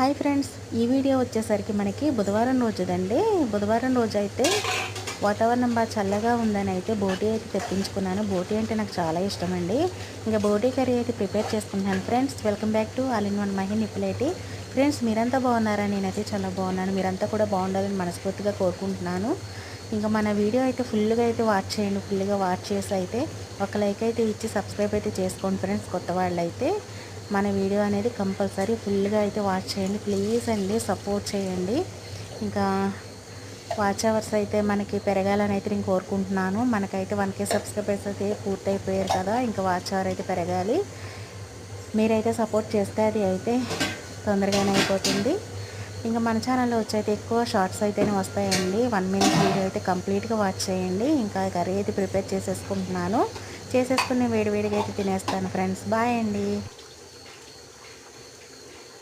Hi friends, ఈ video వచ్చేసరికి మనకి బుధవారం రోజుదండి. బుధవారం రోజు అయితే వాతావరణం బాగా చల్లగా ఉందని అయితే బోటీ అయితే తెప్పించుకున్నాను. బోటీ అంటే నాకు చాలా ఇష్టం అండి. ఇంకా బోటీ కర్రీ అయితే ప్రిపేర్ చేసుకుంటున్నాను. Friends, welcome back to all in one Mahi Nippuleti. Friends, మీరంతా బాగున్నారా? నేనైతే చాలా బాగున్నాను. మీరంతా కూడా బాగుండాలని మనస్ఫూర్తిగా కోరుకుంటున్నాను. ఇంకా మన వీడియో అయితే ఫుల్గా అయితే వాచ్ చేయండి. ఫుల్గా వాచ్ చేసి అయితే ఒక లైక్ అయితే ఇచ్చి సబ్స్క్రైబ్ అయితే చేసుకోండి ఫ్రెండ్స్. కొత్త వాళ్ళు అయితే మన వీడియో అనేది కంపల్సరీ ఫుల్గా అయితే వాచ్ చేయండి ప్లీజ్ అండి, సపోర్ట్ చేయండి. ఇంకా వాచ్ అవర్స్ అయితే మనకి పెరగాలని అయితే నేను కోరుకుంటున్నాను. మనకైతే 1K సబ్స్క్రైబర్స్ అయితే పూర్తయిపోయారు కదా, ఇంకా వాచ్ అవర్ అయితే పెరగాలి. మీరైతే సపోర్ట్ చేస్తే అది అయితే తొందరగానే అయిపోతుంది. ఇంకా మన ఛానల్లో వచ్చైతే ఎక్కువ షార్ట్స్ అయితేనే వస్తాయండి. 1 మినిట్ వీడియో అయితే కంప్లీట్గా వాచ్ చేయండి. ఇంకా కర్రీ అయితే ప్రిపేర్ చేసేసుకుంటున్నాను. చేసేసుకుని వేడివేడిగా అయితే తినేస్తాను ఫ్రెండ్స్. బాయ్ అండి.